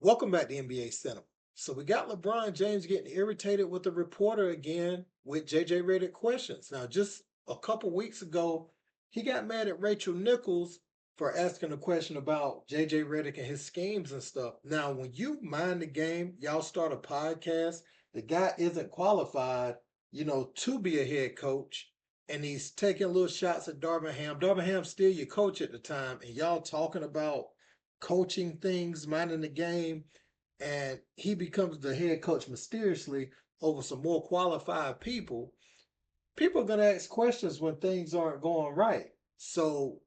Welcome back to NBA Cinema. So we got LeBron James getting irritated with the reporter again with JJ Redick questions. Now, just a couple weeks ago, he got mad at Rachel Nichols for asking a question about JJ Redick and his schemes and stuff. Now, when you mind the game, y'all start a podcast. The guy isn't qualified, to be a head coach, and he's taking little shots at Darvin Ham. Darvin Ham's still your coach at the time, and y'all talking about coaching things, minding the game, and he becomes the head coach mysteriously over some more qualified people. People are going to ask questions when things aren't going right. So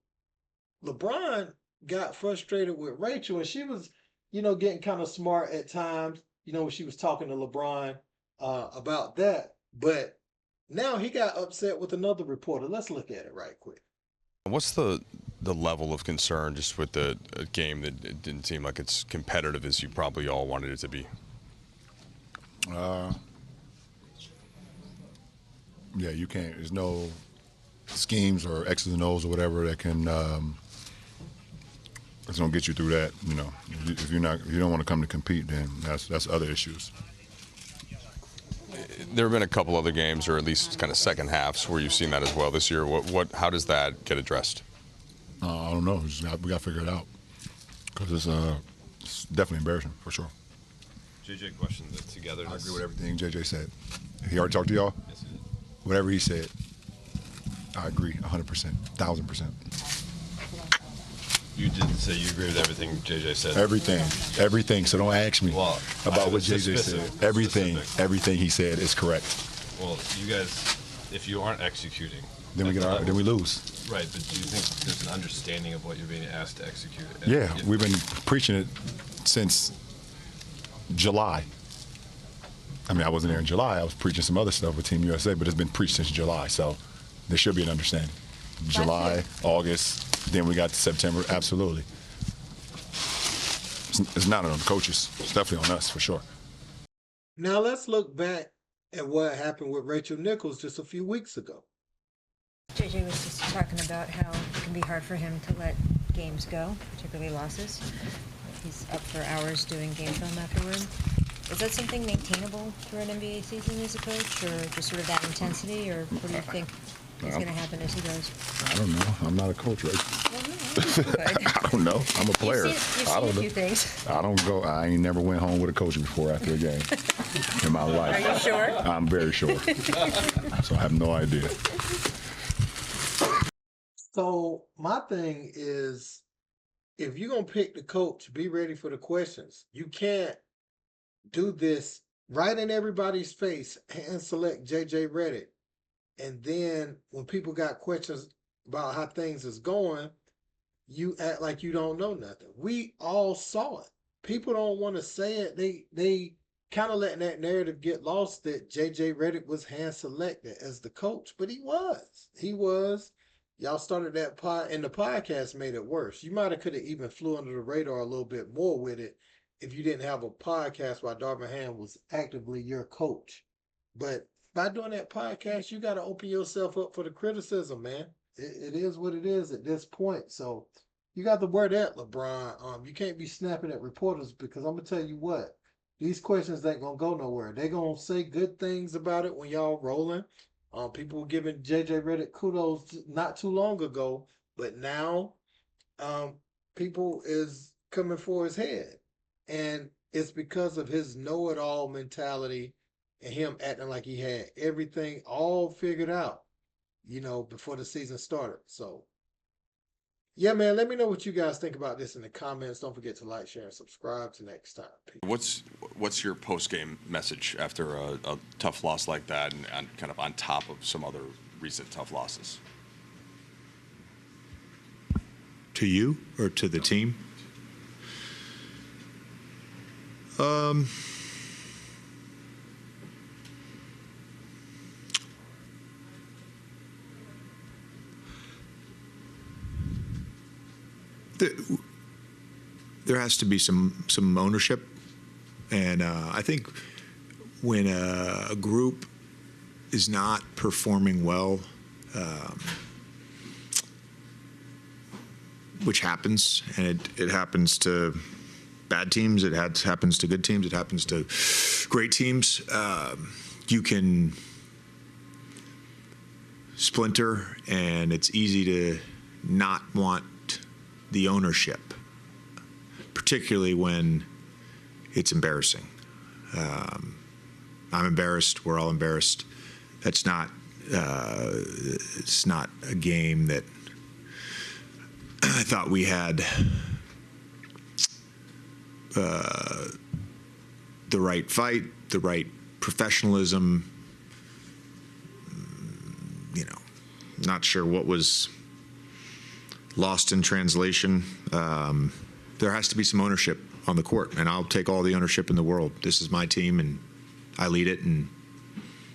LeBron got frustrated with Rachel, and she was, getting kind of smart at times, when she was talking to LeBron about that. But now he got upset with another reporter. Let's look at it right quick. What's the level of concern just with the game that it didn't seem like it's competitive as you probably all wanted it to be? Yeah, you can't. There's no schemes or X's and O's or whatever that can that's gonna get you through that. If you don't want to come to compete, then that's other issues. There have been a couple other games, or at least kind of second halves, where you've seen that as well this year. How does that get addressed? I don't know. We got to figure it out because it's definitely embarrassing for sure. JJ, question the togetherness. I agree with everything JJ said. He already talked to y'all? Yes, he did. Whatever he said, I agree 100%, 1,000%. You didn't say you agree with everything JJ said. Everything. So don't ask me about what JJ said. Everything he said is correct. Well, you guys, if you aren't executing, then we lose. Right, but do you think there's an understanding of what you're being asked to execute? Yeah, we've been preaching it since July. I mean, I wasn't there in July. I was preaching some other stuff with Team USA, but it's been preached since July. So there should be an understanding. July, August, then we got to September. Absolutely. It's not on the coaches. It's definitely on us for sure. Now let's look back at what happened with Rachel Nichols just a few weeks ago. JJ was just talking about how it can be hard for him to let games go, particularly losses. He's up for hours doing game film afterward. Is that something maintainable for an NBA season as a coach, or just sort of that intensity, or what do you think is going to happen as he goes? I don't know. I'm not a coach, right? I don't know. I'm a player. You've seen a few things. I don't go. I ain't never went home with a coach before after a game in my life. Are you sure? I'm very sure. So I have no idea. So my thing is, if you're going to pick the coach, be ready for the questions. You can't do this right in everybody's face and select JJ Redick. And then when people got questions about how things is going, you act like you don't know nothing. We all saw it. People don't want to say it. They kind of letting that narrative get lost that JJ Redick was hand selected as the coach, but he was. Y'all started that pod, and the podcast made it worse. You might have could have even flew under the radar a little bit more with it if you didn't have a podcast while Darvin Ham was actively your coach. But by doing that podcast, you got to open yourself up for the criticism, man. It is what it is at this point. So you got to wear that, LeBron. You can't be snapping at reporters, because I'm going to tell you what, these questions ain't going to go nowhere. They're going to say good things about it when y'all rolling. People were giving JJ Redick kudos not too long ago, but now people is coming for his head. And it's because of his know-it-all mentality and him acting like he had everything all figured out, before the season started. So, yeah, man, let me know what you guys think about this in the comments. Don't forget to like, share, and subscribe. Till next time. Peace. What's your post-game message after a tough loss like that, and kind of on top of some other recent tough losses? To you or to the team? There has to be some ownership, and I think when a group is not performing well, which happens, and it happens to bad teams. It happens to good teams. It happens to great teams. You can splinter, and it's easy to not want the ownership, particularly when it's embarrassing. I'm embarrassed. We're all embarrassed. That's not. It's not a game that I thought we had the right fight, the right professionalism. Not sure what was lost in translation. There has to be some ownership on the court, and I'll take all the ownership in the world. This is my team, and I lead it, and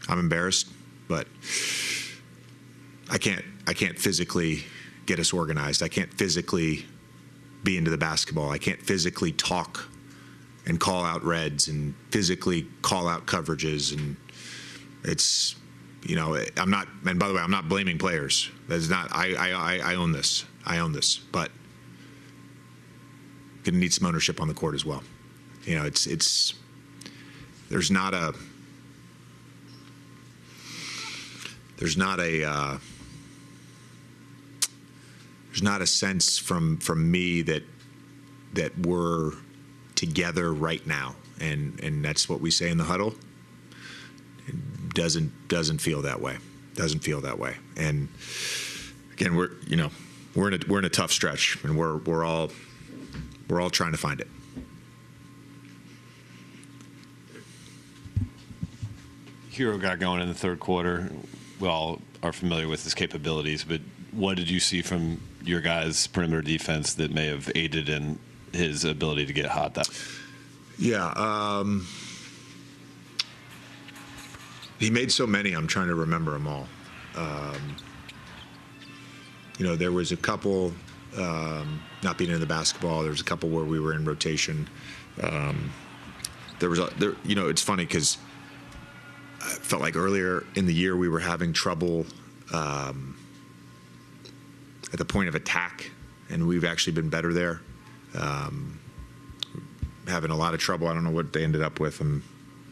I'm embarrassed, but I can't physically get us organized. I can't physically be into the basketball. I can't physically talk and call out reds and physically call out coverages, and it's, I'm not, and by the way, I'm not blaming players. That's not, I own this. But gonna need some ownership on the court as well. There's not a sense from me that we're together right now, and that's what we say in the huddle. It doesn't feel that way. And again, we're in a tough stretch, and we're all trying to find it. Hero got going in the third quarter. We all are familiar with his capabilities, but what did you see from your guys' perimeter defense that may have aided in his ability to get hot? Yeah, he made so many. I'm trying to remember them all. There was a couple not being in the basketball. There was a couple where we were in rotation. It's funny because I felt like earlier in the year we were having trouble at the point of attack, and we've actually been better there. Having a lot of trouble. I don't know what they ended up with.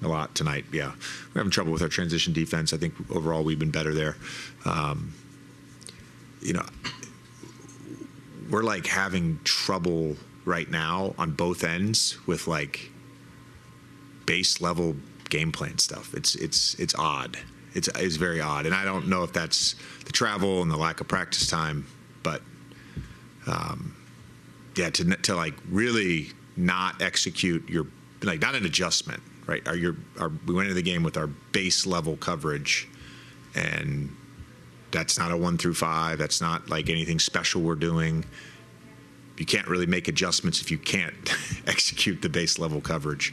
A lot tonight. Yeah, we're having trouble with our transition defense. I think overall we've been better there. We're like having trouble right now on both ends with like base level game plan stuff. It's odd. It's very odd, and I don't know if that's the travel and the lack of practice time, but to like really not execute your, like, not an adjustment, right? We went into the game with our base level coverage, and that's not a 1 through 5. That's not like anything special we're doing. You can't really make adjustments if you can't execute the base level coverage.